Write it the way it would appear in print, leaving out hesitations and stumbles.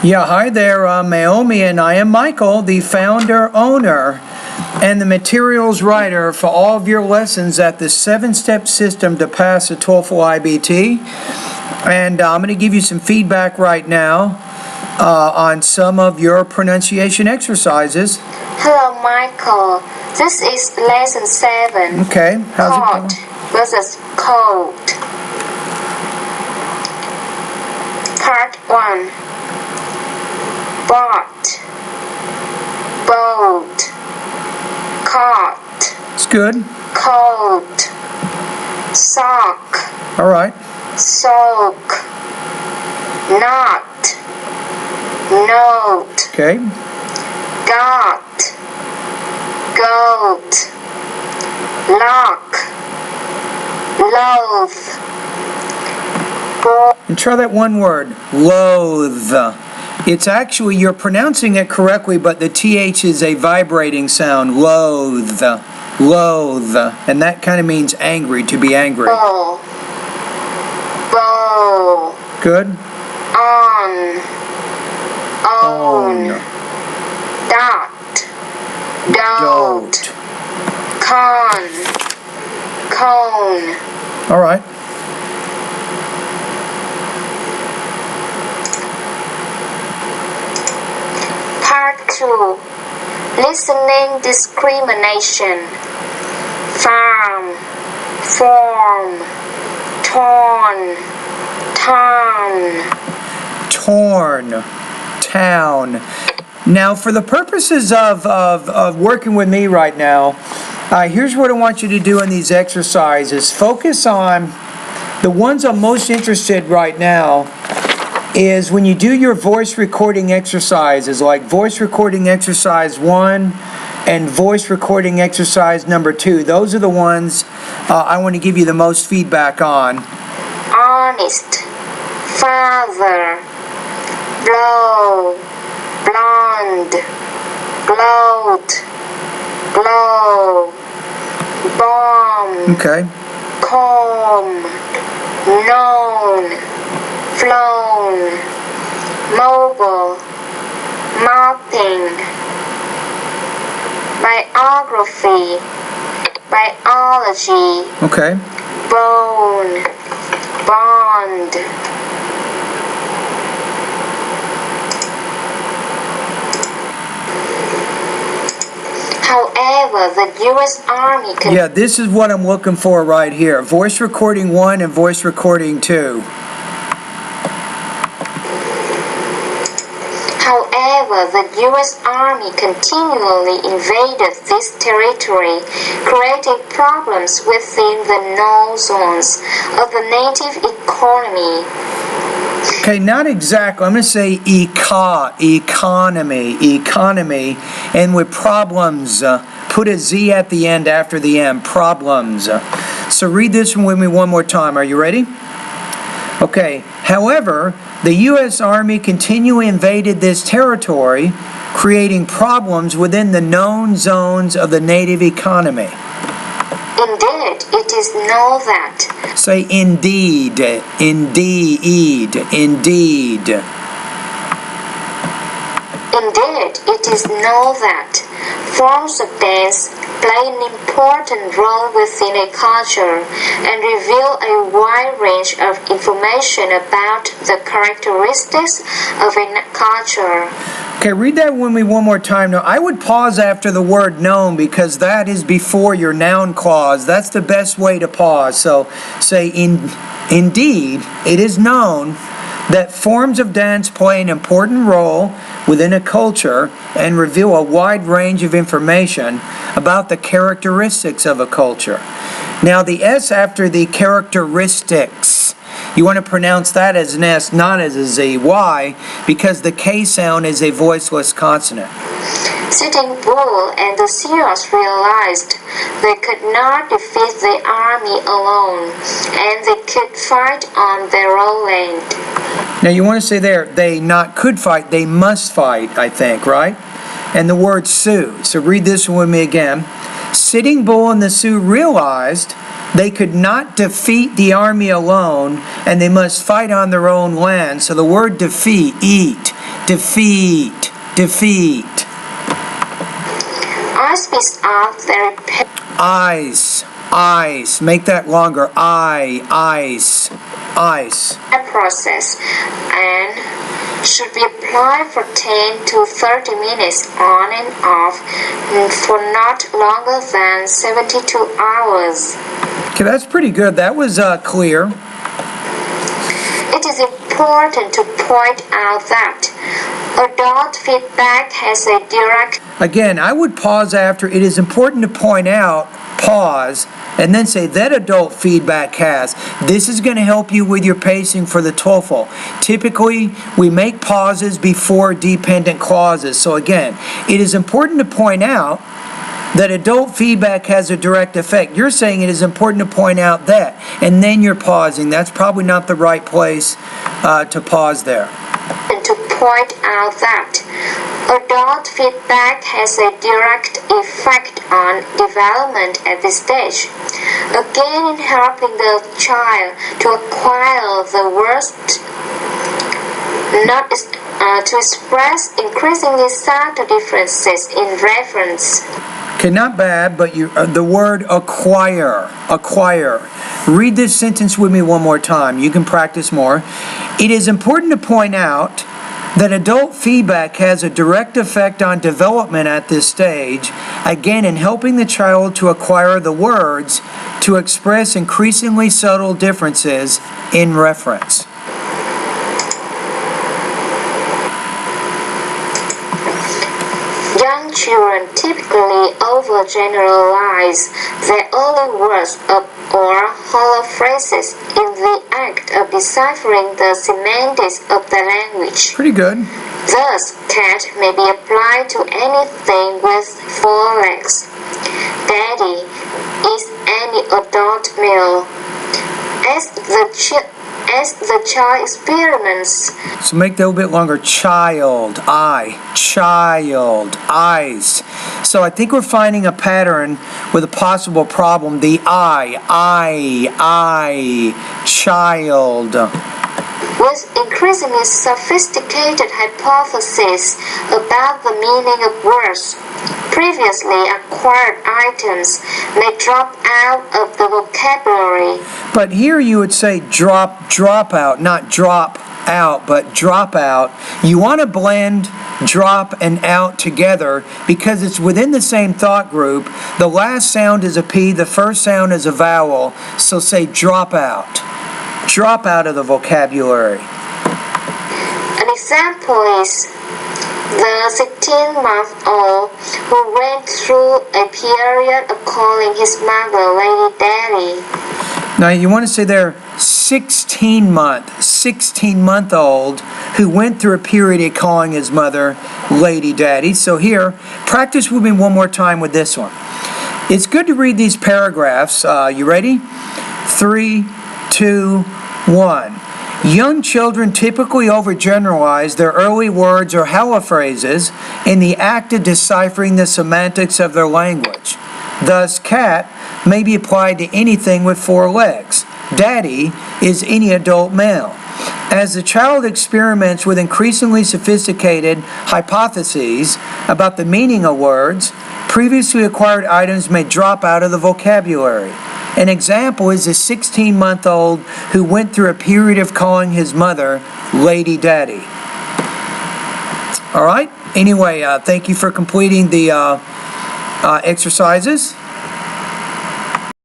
Yeah, hi there, I'm Meomi, and I am Michael, the founder, owner, and the materials writer for all of your lessons at the 7-step system to pass the TOEFL IBT. And I'm going to give you some feedback right now on some of your pronunciation exercises. Hello, Michael. This is lesson 7. Okay, how's it Hot going? versus cold. Part 1. Bought, boat, caught, It's good. cold, sock, All right. soak, not, note, Okay. got, goat, lock, loathe, And try that one word, loathe. It's actually, you're pronouncing it correctly, but the TH is a vibrating sound, loathe, loathe. And that kind of means angry, to be angry. bowl, bowl, Good? on, own, Own. dot, dote, Dote. con, cone. All right. Part 2. Listening discrimination. Farm, form, torn, town. Torn, town. Now, for the purposes of working with me right now, here's what I want you to do in these exercises. Focus on the ones I'm most interested right now is when you do your voice recording exercises, like voice recording exercise 1 and voice recording exercise number 2. Those are the ones I want to give you the most feedback on. Honest, father, blow, blonde, gloat, glow, bomb, Okay. comb, known, flown, mobile, mopping, biography, biology, Okay. bone, bond. However, the U.S. Army Yeah, this is what I'm looking for right here. Voice recording 1 and voice recording 2. However, the U.S. Army continually invaded this territory, creating problems within the no zones of the native economy. Okay, not exactly. I'm going to say economy, and with problems, put a Z at the end after the M, problems. So read this one with me one more time. Are you ready? Okay, however, the U.S. Army continually invaded this territory, creating problems within the known zones of the native economy. Indeed, it is know that. Say indeed, indeed, indeed. Indeed, it is know that forms of dance play an important role within a culture and reveal a wide range of information about the characteristics of a culture. Okay, read that with me one more time. Now, I would pause after the word known because that is before your noun clause. That's the best way to pause. So say, indeed, it is known that forms of dance play an important role within a culture and reveal a wide range of information about the characteristics of a culture. Now, the S after the characteristics, you want to pronounce that as an S, not as a Z. Why? Because the K sound is a voiceless consonant. Sitting Bull and the Seals realized they could not defeat the army alone, and they could fight on their own land. Now you want to say there, they not could fight, they must fight, I think, right? And the word Sioux. So read this one with me again. Sitting Bull and the Sioux realized they could not defeat the army alone, and they must fight on their own land. So the word defeat, eat, defeat, defeat. I speak out very Ice, ice. Make that longer. Ice, ice. process and should be applied for 10 to 30 minutes on and off for not longer than 72 hours. Okay, that's pretty good. That was clear. It is important to point out that adult feedback has a direct... Again, I would pause after. It is important to point out, pause, and then say that adult feedback has. This is going to help you with your pacing for the TOEFL. Typically, we make pauses before dependent clauses. So again, it is important to point out that adult feedback has a direct effect. You're saying it is important to point out that, and then you're pausing. That's probably not the right place to pause there. And to point out that adult feedback has a direct effect on development at this stage. Again, in helping the child to acquire the words, not to express increasingly subtle differences in reference. Okay, not bad, but the word acquire, acquire. Read this sentence with me one more time. You can practice more. It is important to point out that adult feedback has a direct effect on development at this stage, again in helping the child to acquire the words to express increasingly subtle differences in reference. Young children typically overgeneralize their early words or hollow phrases in the act of deciphering the semantics of the language. Pretty good. Thus, cat may be applied to anything with 4 legs. Daddy is any adult male. As the child experiments. So make that a little bit longer. Child, child, eyes. So I think we're finding a pattern with a possible problem. The child. With increasingly sophisticated hypotheses about the meaning of words, previously acquired items may drop out of the vocabulary. But here you would say drop out, not drop out, but drop out. You want to blend drop and out together because it's within the same thought group. The last sound is a P, the first sound is a vowel, so say drop out. Drop out of the vocabulary. An example is the 16-month-old who went through a period of calling his mother Lady Daddy. Now you want to say there 16-month-old who went through a period of calling his mother Lady Daddy. So here, practice with me one more time with this one. It's good to read these paragraphs. You ready? 3, 2, 1. Young children typically overgeneralize their early words or hella phrases in the act of deciphering the semantics of their language. Thus, cat may be applied to anything with 4 legs. Daddy is any adult male. As the child experiments with increasingly sophisticated hypotheses about the meaning of words, previously acquired items may drop out of the vocabulary. An example is a 16-month-old who went through a period of calling his mother Lady Daddy. All right? Anyway, thank you for completing the exercises.